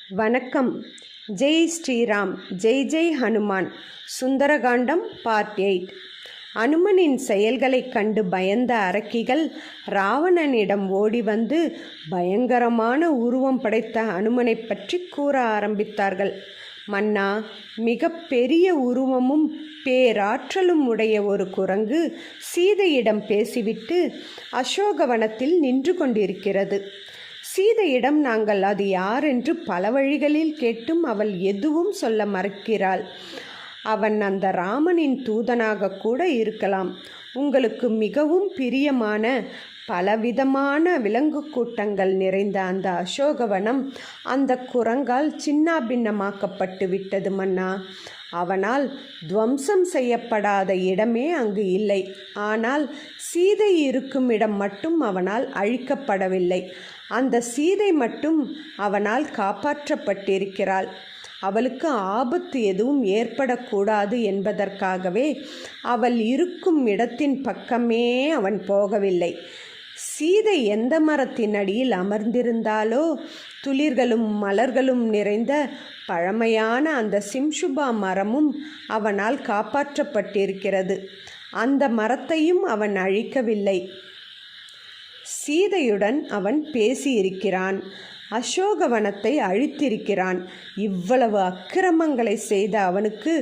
வணக்கம். ஜெய் ஸ்ரீராம், ஜெய் ஜெய் ஹனுமான். சுந்தரகாண்டம் பார்ட் 8. அனுமனின் செயல்களைக் கண்டு பயந்த அரக்கிகள் ராவணனிடம் ஓடி வந்து பயங்கரமான உருவம் படைத்த அனுமனை பற்றி கூற ஆரம்பித்தார்கள். மன்னா, மிக பெரிய உருவமும் பேராற்றலும் உடைய ஒரு குரங்கு சீதையிடம் பேசிவிட்டு அசோகவனத்தில் நின்று கொண்டிருக்கிறது. சீதையிடம் நாங்கள் அது யார் என்று பல வழிகளில் கேட்டும் அவள் எதுவும் சொல்ல மறுக்கிறாள். அவன் அந்த ராமனின் தூதனாக கூட இருக்கலாம். உங்களுக்கு மிகவும் பிரியமான பலவிதமான விலங்கு கூட்டங்கள் நிறைந்த அந்த அசோகவனம் அந்த குரங்கால் சின்னாபின்னமாக்கப்பட்டு விட்டது மன்னா. அவனால் துவம்சம் செய்யப்படாத இடமே அங்கு இல்லை. ஆனால் சீதை இருக்கும் இடம் மட்டும் அவனால் அழிக்கப்படவில்லை. அந்த சீதை மட்டும் அவனால் காப்பாற்றப்பட்டிருக்கிறாள். அவளுக்கு ஆபத்து எதுவும் ஏற்படக்கூடாது என்பதற்காகவே அவள் இருக்கும் இடத்தின் பக்கமே அவன் போகவில்லை. சீதை எந்த மரத்தின் அடியில் அமர்ந்திருந்தாலோ துளிர்களும் மலர்களும் நிறைந்த பழமையான அந்த சிம்சுபா மரமும் அவனால் காப்பாற்றப்பட்டிருக்கிறது. அந்த மரத்தையும் அவன் அழிக்கவில்லை. சீதையுடன் அவன் பேசியிருக்கிறான். அசோகவனத்தை அழித்திருக்கிறான். இவ்வளவு அக்கிரமங்களை செய்த அவனுக்கு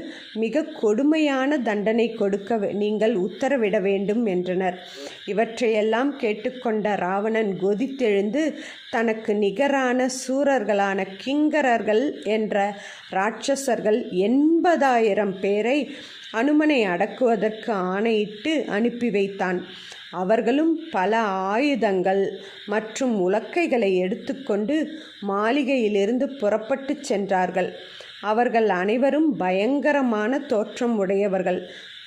மிக கொடுமையான தண்டனை கொடுக்க நீங்கள் உத்தரவிட வேண்டும் என்றனர். இவற்றையெல்லாம் கேட்டுக்கொண்ட ராவணன் கொதித்தெழுந்து தனக்கு நிகரான சூரர்களான கிங்கரர்கள் என்ற இராட்சசர்கள் 80,000 பேரை அனுமனை அடக்குவதற்கு ஆணையிட்டு அனுப்பி வைத்தான். அவர்களும் பல ஆயுதங்கள் மற்றும் உலக்கைகளை எடுத்துக்கொண்டு மாளிகையிலிருந்து புறப்பட்டு சென்றார்கள். அவர்கள் அனைவரும் பயங்கரமான தோற்றம் உடையவர்கள்,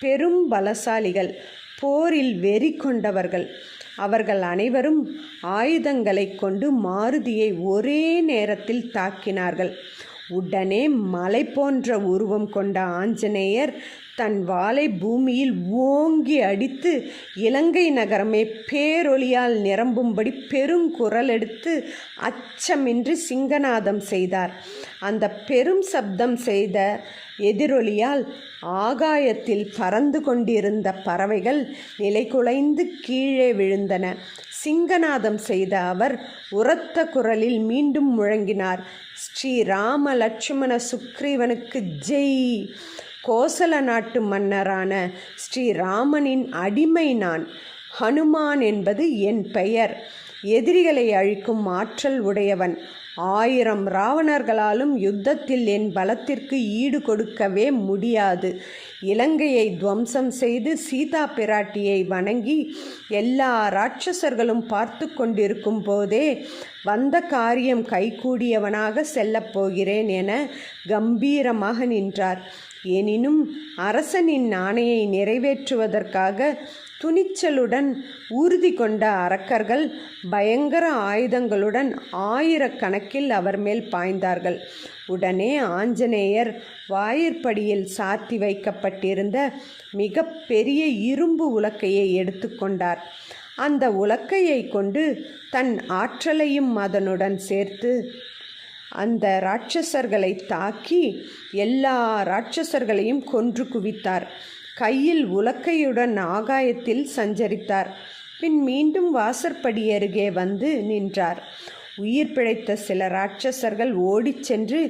பெரும் பலசாலிகள், போரில் வெறி கொண்டவர்கள். அவர்கள் அனைவரும் ஆயுதங்களை கொண்டு மாருதியை ஒரே நேரத்தில் தாக்கினார்கள். உடனே மலை போன்ற உருவம் கொண்ட ஆஞ்சநேயர் தன் வாளை பூமியில் ஓங்கி அடித்து இலங்கை நகரமே பேரொலியால் நிரம்பும்படி பெருங்குரல் எடுத்து அச்சமின்றி சிங்கநாதம் செய்தார். அந்த பெரும் சப்தம் செய்த எதிரொலியால் ஆகாயத்தில் பறந்து கொண்டிருந்த பறவைகள் நிலைகுலைந்து கீழே விழுந்தன. சிங்கநாதம் செய்த அவர் உரத்த குரலில் மீண்டும் முழங்கினார், ஸ்ரீராம லட்சுமண சுக்ரீவனுக்கு ஜெய். கோசல நாட்டு மன்னரான ஸ்ரீராமனின் அடிமை நான். ஹனுமான் என்பது என் பெயர். எதிரிகளை அழிக்கும் ஆற்றல் உடையவன். 1000 ராவணர்களாலும் யுத்தத்தில் என் பலத்திற்கு ஈடு கொடுக்கவே முடியாது. இலங்கையை துவம்சம் செய்து சீதா பிராட்டியை வணங்கி எல்லா இராட்சசர்களும் பார்த்து கொண்டிருக்கும் போதே வந்த காரியம் கைகூடியவனாக செல்லப்போகிறேன் என கம்பீரமாக நின்றார். எனினும் அரசனின் ஆணையை நிறைவேற்றுவதற்காக துணிச்சலுடன் உறுதி கொண்ட அரக்கர்கள் பயங்கர ஆயுதங்களுடன் 1000கணக்கில் அவர் மேல் பாய்ந்தார்கள். உடனே ஆஞ்சநேயர் வாயிற்படியில் சாத்தி வைக்கப்பட்டிருந்த மிக பெரிய இரும்பு உலக்கையை எடுத்துக்கொண்டார். அந்த உலக்கையை கொண்டு தன் ஆற்றலையும் அதனுடன் சேர்த்து அந்த இராட்சசர்களை தாக்கி எல்லா இராட்சசர்களையும் கொன்று குவித்தார். கையில் உலக்கையுடன் ஆகாயத்தில் சஞ்சரித்தார். பின் மீண்டும் வாசற்படி அருகே வந்து நின்றார். உயிர் பிழைத்த சில இராட்சசர்கள் ஓடிச் சென்று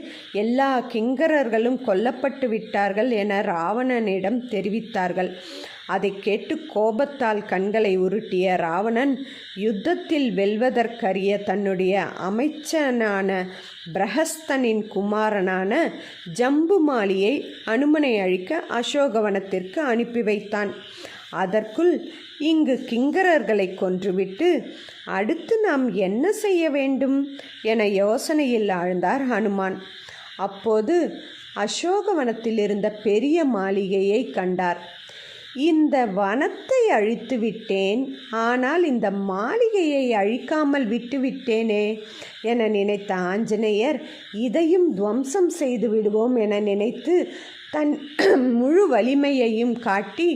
எல்லா கிங்கரர்களும் கொல்லப்பட்டு விட்டார்கள் என ராவணனிடம் தெரிவித்தார்கள். அதை கேட்டு கோபத்தால் கண்களை உருட்டிய ராவணன் யுத்தத்தில் வெல்வதற்கரிய தன்னுடைய அமைச்சனான பிரஹஸ்தனின் குமாரனான ஜம்புமாலியை அனுமனை அழிக்க அசோகவனத்திற்கு அனுப்பி வைத்தான். அதற்குள் இங்கு கிங்கரர்களை கொன்றுவிட்டு அடுத்து நாம் என்ன செய்ய வேண்டும் என யோசனையில் ஆழ்ந்தார் ஹனுமான். அப்போது அசோகவனத்தில் இருந்த பெரிய மாளிகையை கண்டார். இந்த வனத்தை அழித்து விட்டேன், ஆனால் இந்த மாளிகையை அழிக்காமல் விட்டுவிட்டேனே என நினைத்த ஆஞ்சநேயர் இதையும் துவம்சம் செய்து விடுவோம் என நினைத்து தன் முழு வலிமையையும் காட்டி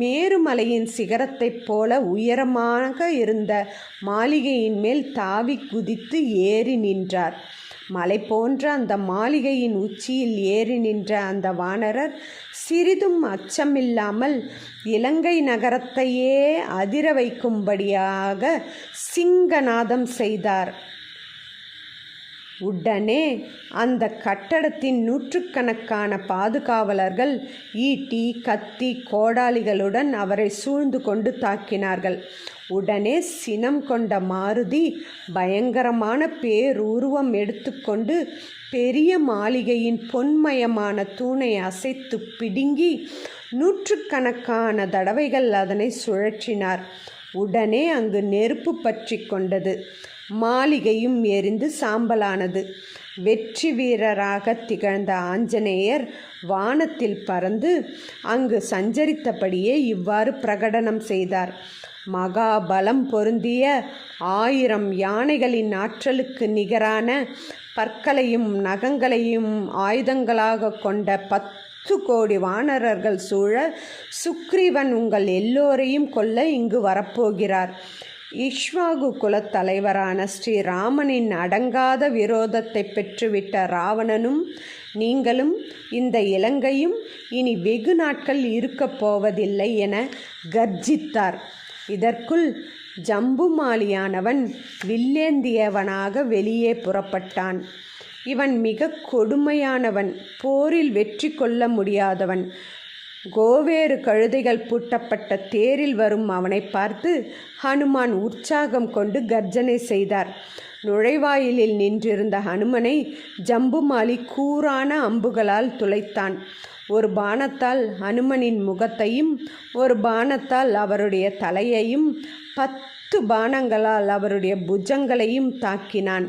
மேருமலையின் சிகரத்தைப் போல உயரமாக இருந்த மாளிகையின் மேல் தாவி குதித்து ஏறி நின்றார். மலை போன்ற அந்த மாளிகையின் உச்சியில் ஏறி நின்ற அந்த வானரர் சிறிதும் அச்சமில்லாமல் இலங்கை நகரத்தையே அதிர வைக்கும்படியாக சிங்கநாதம் செய்தார். உடனே அந்த கட்டடத்தின் நூற்றுக்கணக்கான பாதுகாவலர்கள் ஈட்டி, கத்தி, கோடாலிகளுடன் அவரை சூழ்ந்து கொண்டு தாக்கினார்கள். உடனே சினம் கொண்ட மாருதி பயங்கரமான பேருருவம் எடுத்துக்கொண்டு பெரிய மாளிகையின் பொன்மயமான தூணை அசைத்து பிடுங்கி நூற்றுக்கணக்கான தடவைகள் அதனை சுழற்றினார். உடனே அங்கு நெருப்பு பற்றி கொண்டது. மாளிகையும் எரிந்து சாம்பலானது. வெற்றி வீரராக திகழ்ந்த ஆஞ்சநேயர் வானத்தில் பறந்து அங்கு சஞ்சரித்தபடியே இவ்வாறு பிரகடனம் செய்தார். மகாபலம் பொருந்திய 1000 யானைகளின் ஆற்றலுக்கு நிகரான பற்களையும் நகங்களையும் ஆயுதங்களாக கொண்ட 10 கோடி வானரர்கள் சூழ சுக்ரீவன் உங்கள் எல்லோரையும் கொல்ல இங்கு வரப்போகிறார். இக்ஷ்வாகு குலத் தலைவரான ஸ்ரீராமனின் அடங்காத விரோதத்தை பெற்றுவிட்ட ராவணனும் நீங்களும் இந்த இலங்கையும் இனி வெகு நாட்கள் இருக்கப் போவதில்லை என கர்ஜித்தார். இதற்குள் ஜம்புமாலியானவன் வில்லேந்தியவனாக வெளியே புறப்பட்டான். இவன் மிக கொடுமையானவன், போரில் வெற்றி கொள்ள முடியாதவன். கோவேறு கழுதைகள் பூட்டப்பட்ட தேரில் வரும் அவனை பார்த்து ஹனுமான் உற்சாகம் கொண்டு கர்ஜனை செய்தார். நுழைவாயிலில் நின்றிருந்த ஹனுமனை ஜம்புமாலி கூரான அம்புகளால் துளைத்தான். ஒரு பாணத்தால் ஹனுமனின் முகத்தையும் ஒரு பாணத்தால் அவருடைய தலையையும் 10 பாணங்களால் அவருடைய புஜங்களையும் தாக்கினான்.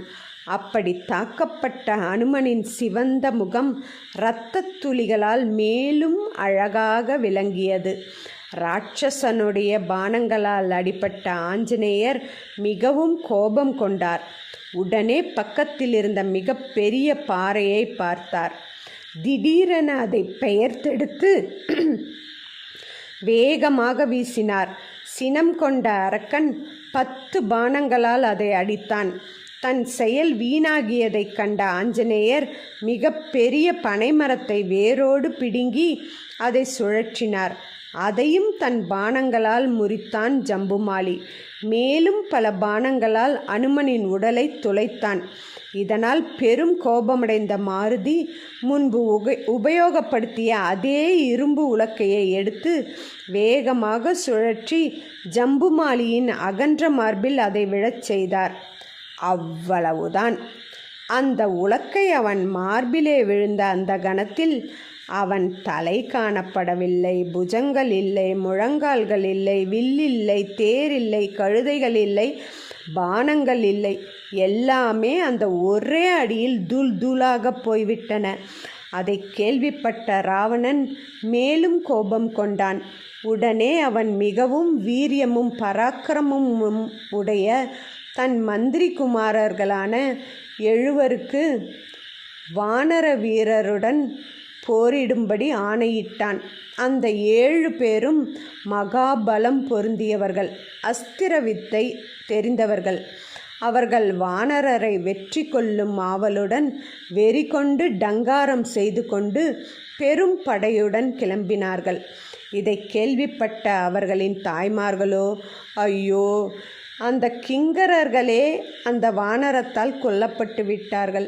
அப்படி தாக்கப்பட்ட ஹனுமனின் சிவந்த முகம் இரத்தத் துளிகளால் மேலும் அழகாக விளங்கியது. ராட்சசனுடைய பாணங்களால் அடிபட்ட ஆஞ்சநேயர் மிகவும் கோபம் கொண்டார். உடனே பக்கத்தில் இருந்த மிக பெரிய பாறையை பார்த்தார். திடீரென அதை பெயர்த்தெடுத்து வேகமாக வீசினார். சினம் கொண்ட அரக்கன் 10 பாணங்களால் அதை அடித்தான். தன் செயல் வீணாகியதைக் கண்ட ஆஞ்சநேயர் மிக பெரிய பனைமரத்தை வேரோடு பிடுங்கி அதை சுழற்றினார். அதையும் தன் பாணங்களால் முறித்தான் ஜம்புமாலி. மேலும் பல பாணங்களால் அனுமனின் உடலை துளைத்தான். இதனால் பெரும் கோபமடைந்த மாருதி முன்பு உபயோகப்படுத்திய அதே இரும்பு உலக்கையை எடுத்து வேகமாக சுழற்றி ஜம்புமாலியின் அகன்ற மார்பில் அதை விழச் செய்தார். அவ்வளவுதான். அந்த உலக்கை அவன் மார்பிலே விழுந்த அந்த கணத்தில் அவன் தலை காணப்படவில்லை, புஜங்கள் இல்லை, முழங்கால்கள் இல்லை, வில்லில்லை, தேரில்லை, கழுதைகள் இல்லை, பானங்கள் இல்லை. எல்லாமே அந்த ஒரே அடியில் தூள் தூளாக போய்விட்டன. அதை கேள்விப்பட்ட ராவணன் மேலும் கோபம் கொண்டான். உடனே அவன் மிகவும் வீரியமும் பராக்கிரமும் உடைய தன் மந்திரி குமாரர்களான 7 வானர வீரருடன் போரிடும்படி ஆணையிட்டான். அந்த 7 பேரும் மகாபலம் பொருந்தியவர்கள், அஸ்திர வித்தை தெரிந்தவர்கள். அவர்கள் வானரரை வெற்றி கொள்ளும் ஆவலுடன் வெறி கொண்டு டங்காரம் செய்து கொண்டு பெரும் படையுடன் கிளம்பினார்கள். இதை கேள்விப்பட்ட அவர்களின் தாய்மார்களோ, ஐயோ, அந்த கிங்கரர்களே அந்த வானரத்தால் கொல்லப்பட்டு விட்டார்கள்.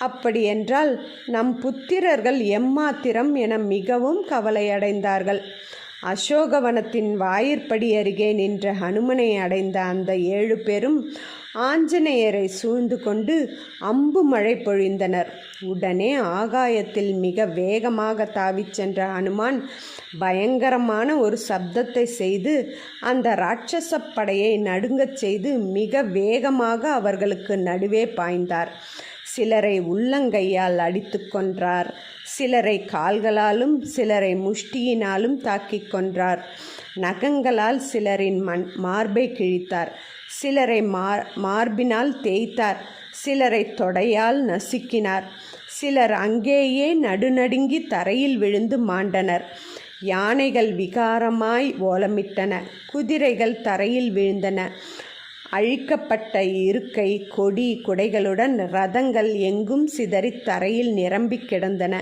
அப்படியென்றால் நம் புத்திரர்கள் எம்மாத்திரம் என மிகவும் கவலையடைந்தார்கள். அசோகவனத்தின் வாயிற்படி அருகே நின்ற ஹனுமனை அடைந்த அந்த 7 பேரும் ஆஞ்சநேயரை சூழ்ந்து கொண்டு அம்பு மழை பொழிந்தனர். உடனே ஆகாயத்தில் மிக வேகமாக தாவிச் சென்ற ஹனுமான் பயங்கரமான ஒரு சப்தத்தை செய்து அந்த இராட்சச படையை நடுங்கச் செய்து மிக வேகமாக அவர்களுக்கு நடுவே பாய்ந்தார். சிலரை உள்ளங்கையால் அடித்து கொன்றார், சிலரை கால்களாலும் சிலரை முஷ்டியினாலும் தாக்கிக் கொன்றார். நகங்களால் சிலரின் மார்பை கிழித்தார், சிலரை மார்பினால் தேய்த்தார், சிலரை தொடையால் நசுக்கினார். சிலர் அங்கேயே நடுநடுங்கி தரையில் விழுந்து மாண்டனர். யானைகள் விகாரமாய் ஓலமிட்டன. குதிரைகள் தரையில் விழுந்தன. அழிக்கப்பட்ட இருக்கை, கொடி, குடைகளுடன் ரதங்கள் எங்கும் சிதறித் தரையில் நிரம்பி கிடந்தன.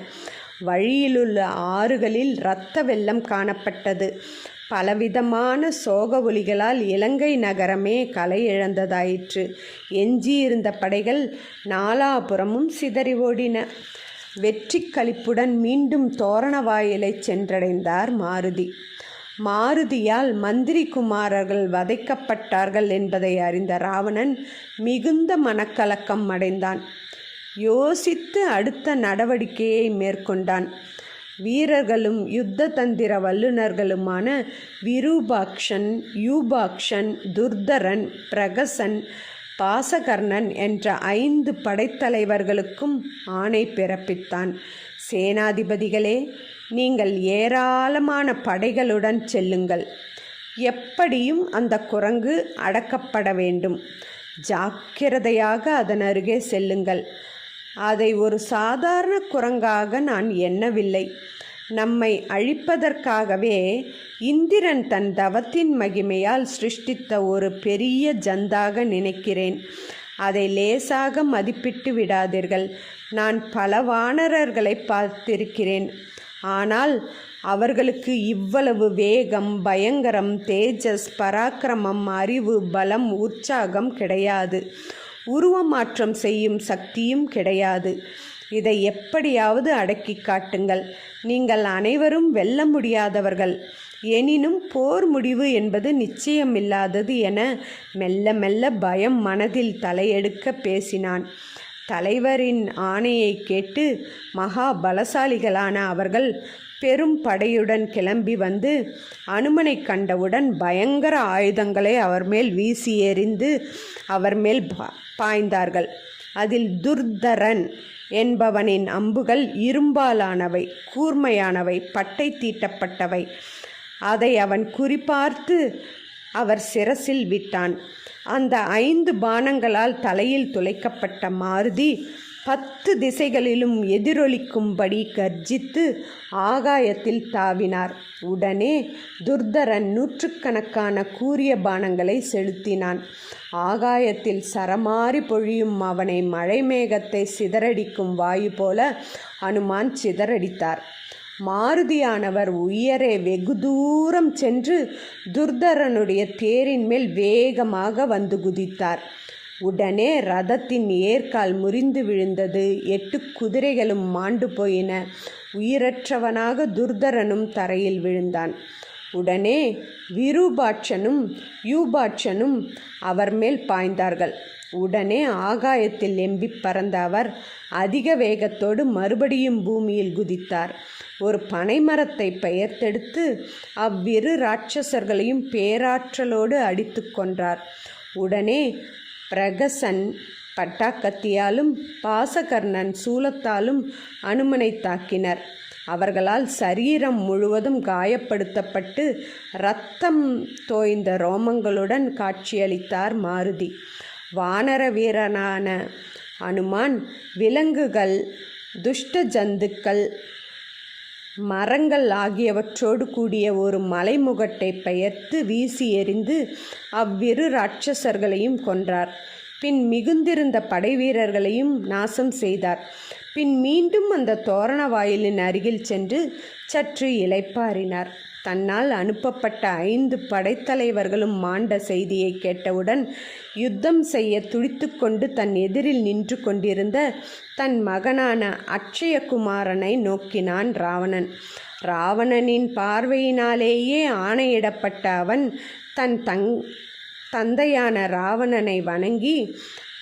வழியிலுள்ள ஆறுகளில் இரத்த வெள்ளம் காணப்பட்டது. பலவிதமான சோக ஒலிகளால் இலங்கை நகரமே கலை இழந்ததாயிற்று. எஞ்சியிருந்த படைகள் நாலாபுறமும் சிதறி ஓடின. வெற்றி களிப்புடன் மீண்டும் தோரணவாயிலை சென்றடைந்தார் மாருதி. மாருதியால் மந்திரி குமாரர்கள் வதைக்கப்பட்டார்கள் என்பதை அறிந்த ராவணன் மிகுந்த மனக்கலக்கம் அடைந்தான். யோசித்து அடுத்த நடவடிக்கையை மேற்கொண்டான். வீரர்களும் யுத்த தந்திர வல்லுநர்களுமான விரூபாக்ஷன், யூபாக்ஷன், துர்தரன், பிரகசன், பாசகர்ணன் என்ற 5 படைத்தலைவர்களுக்கும் ஆணை பிறப்பித்தான். சேனாதிபதிகளே, நீங்கள் ஏராளமான படைகளுடன் செல்லுங்கள். எப்படியும் அந்த குரங்கு அடக்கப்பட வேண்டும். ஜாக்கிரதையாக அதன் அருகே செல்லுங்கள். அதை ஒரு சாதாரண குரங்காக நான் எண்ணவில்லை. நம்மை அழிப்பதற்காகவே இந்திரன் தன் தவத்தின் மகிமையால் சிருஷ்டித்த ஒரு பெரிய ஜந்தாக நினைக்கிறேன். அதை லேசாக மதிப்பிட்டு விடாதீர்கள். நான் பல வானரர்களை பார்த்திருக்கிறேன். ஆனால் அவர்களுக்கு இவ்வளவு வேகம், பயங்கரம், தேஜஸ், பராக்கிரமம், அறிவு, பலம், உற்சாகம் கிடையாது. உருவமாற்றம் செய்யும் சக்தியும் கிடையாது. இதை எப்படியாவது அடக்கி காட்டுங்கள். நீங்கள் அனைவரும் வெல்ல முடியாதவர்கள். எனினும் போர் முடிவு என்பது நிச்சயமில்லாதது என மெல்ல மெல்ல பயம் மனதில் தலையெடுக்க பேசினான். தலைவரின் ஆணையை கேட்டு மகா பலசாலிகளான அவர்கள் பெரும் படையுடன் கிளம்பி வந்து அனுமனை கண்டவுடன் பயங்கர ஆயுதங்களை அவர் மேல் வீசி எறிந்து அவர் மேல் பாய்ந்தார்கள். அதில் துர்தரன் என்பவனின் அம்புகள் இரும்பாலானவை, கூர்மையானவை, பட்டை தீட்டப்பட்டவை. அதை அவன் குறிப்பார்த்து அவர் சிரசில் விட்டான். அந்த 5 பாணங்களால் தலையில் துளைக்கப்பட்ட மாருதி 10 திசைகளிலும் எதிரொலிக்கும்படி கர்ஜித்து ஆகாயத்தில் தாவினார். உடனே துர்தரன் நூற்றுக்கணக்கான கூரிய பாணங்களை செலுத்தினான். ஆகாயத்தில் சரமாரி பொழியும் அவனை மழைமேகத்தை சிதறடிக்கும் வாயு போல அனுமான் சிதறடித்தார். மாருதியானவர் உயரே வெகு தூரம் சென்று துர்தரனுடைய தேரின் மேல் வேகமாக வந்து குதித்தார். உடனே ரதத்தின் ஏர்கால் முறிந்து விழுந்தது. 8 குதிரைகளும் மாண்டு போயின. உயிரற்றவனாக துர்தரனும் தரையில் விழுந்தான். உடனே விரூபாட்சனும் யூபாட்சனும் அவர் மேல் பாய்ந்தார்கள். உடனே ஆகாயத்தில் எம்பி பறந்த அவர் அதிக வேகத்தோடு மறுபடியும் பூமியில் குதித்தார். ஒரு பனைமரத்தை பெயர்த்தெடுத்து அவ்விரு ராட்சசர்களையும் பேராற்றலோடு அடித்து கொன்றார். உடனே பிரகசன் பட்டாக்கத்தியாலும் பாசகர்ணன் சூலத்தாலும் அனுமனை தாக்கினர். அவர்களால் சரீரம் முழுவதும் காயப்படுத்தப்பட்டு இரத்தம் தோய்ந்த ரோமங்களுடன் காட்சியளித்தார் மாருதி. வானர வீரனான அனுமான் விலங்குகள், துஷ்ட ஜந்துக்கள், மரங்கள் ஆகியவற்றோடு கூடிய ஒரு மலைமுகட்டை பெயர்த்து வீசி எறிந்து அவ்விரு ராட்சசர்களையும் கொன்றார். பின் மிகுந்திருந்த படை வீரர்களையும் நாசம் செய்தார். பின் மீண்டும் அந்த தோரண வாயிலின் அருகில் சென்று சற்று இளைப்பாறினார். தன்னால் அனுப்பப்பட்ட 5 படைத்தலைவர்களும் மாண்ட செய்தியை கேட்டவுடன் யுத்தம் செய்ய துடித்து கொண்டு தன் எதிரில் நின்று கொண்டிருந்த தன் மகனான அட்சயகுமாரனை நோக்கினான் ராவணன். ராவணனின் பார்வையினாலேயே ஆணையிடப்பட்ட அவன் தன் தந்தையான ராவணனை வணங்கி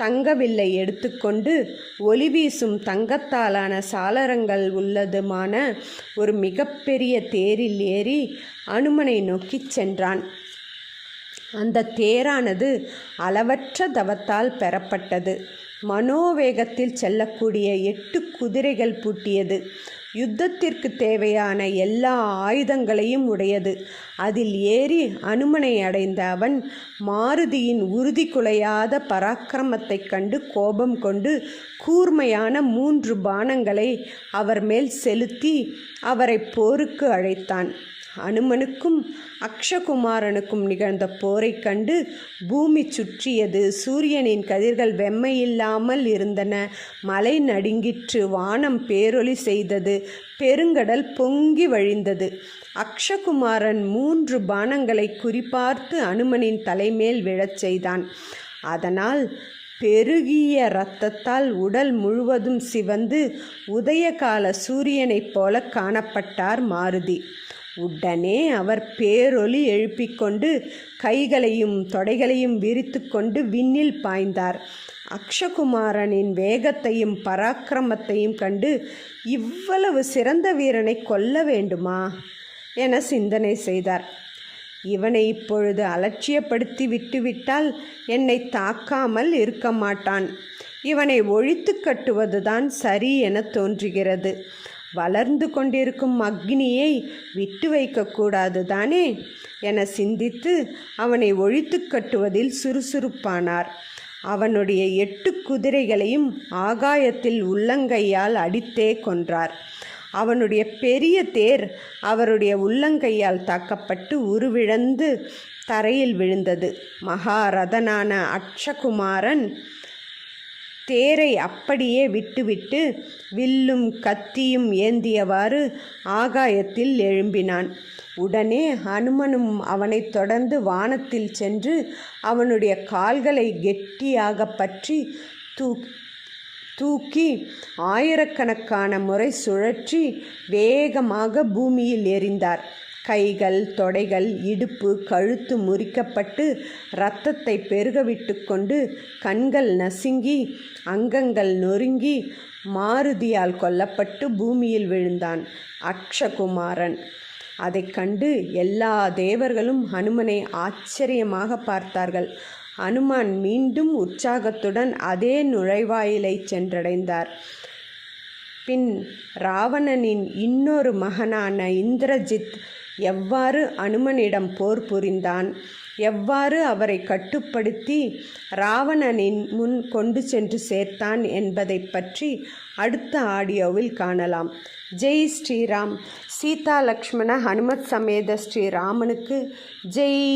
தங்கவில்லை எடுத்துக்கொண்டு ஒளி வீசும் தங்கத்தாலான சாளரங்கள் உள்ளதுமான ஒரு மிகப்பெரிய தேரில் ஏறி அனுமனை நோக்கி சென்றான். அந்த தேரானது அளவற்ற தவத்தால் பெறப்பட்டது. மனோவேகத்தில் செல்லக்கூடிய 8 குதிரைகள் பூட்டியது. யுத்தத்திற்கு தேவையான எல்லா ஆயுதங்களையும் உடையது. அதில் ஏறி அனுமனை அடைந்த அவன் மாருதியின் உறுதி குலையாத பராக்கிரமத்தைக் கண்டு கோபம் கொண்டு கூர்மையான 3 பாணங்களை அவர் மேல் செலுத்தி அவரை போருக்கு அழைத்தான். அனுமனுக்கும் அக்ஷகுமாரனுக்கும் நிகழ்ந்த போரை கண்டு பூமி சுற்றியது. சூரியனின் கதிர்கள் வெம்மையில்லாமல் இருந்தன. மலை நடுங்கிற்று. வானம் பேரொளி செய்தது. பெருங்கடல் பொங்கி வழிந்தது. அக்ஷகுமாரன் 3 பாணங்களை குறிப்பார்த்து அனுமனின் தலைமேல் விழச் செய்தான். அதனால் பெருகிய இரத்தத்தால் உடல் முழுவதும் சிவந்து உதயகால சூரியனைப் போல காணப்பட்டார் மாருதி. உடனே அவர் பேரொலி எழுப்பிக்கொண்டு கைகளையும் தொடைகளையும் விரித்து கொண்டு விண்ணில் பாய்ந்தார். அக்ஷகுமாரனின் வேகத்தையும் பராக்கிரமத்தையும் கண்டு இவ்வளவு சிறந்த வீரனை கொல்ல வேண்டுமா என சிந்தனை செய்தார். இவனை இப்பொழுது அலட்சியப்படுத்தி விட்டுவிட்டால் என்னை தாக்காமல் இருக்க மாட்டான். இவனை ஒழித்து கட்டுவதுதான் சரி என தோன்றுகிறது. வளர்ந்து கொண்டிருக்கும் அக்னியை விட்டு வைக்கக்கூடாது தானே என சிந்தித்து அவனை ஒழித்து கட்டுவதில் சுறுசுறுப்பானார். அவனுடைய 8 குதிரைகளையும் ஆகாயத்தில் உள்ளங்கையால் அடித்தே கொன்றார். அவனுடைய பெரிய தேர் அவருடைய உள்ளங்கையால் தாக்கப்பட்டு உருவிழந்து தரையில் விழுந்தது. மகாரதனான அக்ஷகுமாரன் தேரை அப்படியே விட்டுவிட்டு வில்லும் கத்தியும் ஏந்தியவாறு ஆகாயத்தில் எழும்பினான். உடனே அனுமனும் அவனை தொடர்ந்து வானத்தில் சென்று அவனுடைய கால்களை கெட்டியாக பற்றி தூக்கி ஆயிரக்கணக்கான முறை சுழற்றி வேகமாக பூமியில் எறிந்தார். கைகள், தொடைகள், இடுப்பு, கழுத்து முறிக்கப்பட்டு இரத்தத்தை பெருகவிட்டு கொண்டு கண்கள் நசுங்கி அங்கங்கள் நொறுங்கி மாருதியால் கொல்லப்பட்டு பூமியில் விழுந்தான் அக்ஷகுமாரன். அதை கண்டு எல்லா தேவர்களும் ஹனுமனை ஆச்சரியமாக பார்த்தார்கள். அனுமான் மீண்டும் உற்சாகத்துடன் அதே நுழைவாயிலை சென்றடைந்தார். பின் ராவணனின் இன்னொரு மகனான இந்திரஜித் எவ்வாறு அனுமனிடம் போர் புரிந்தான், எவ்வாறு அவரை கட்டுப்படுத்தி ராவணனின் முன் கொண்டு சென்று சேர்த்தான் என்பதை பற்றி அடுத்த ஆடியோவில் காணலாம். ஜெய் ஸ்ரீராம். சீதா லக்ஷ்மண ஹனுமத் சமேத ஸ்ரீராமனுக்கு ஜெய்.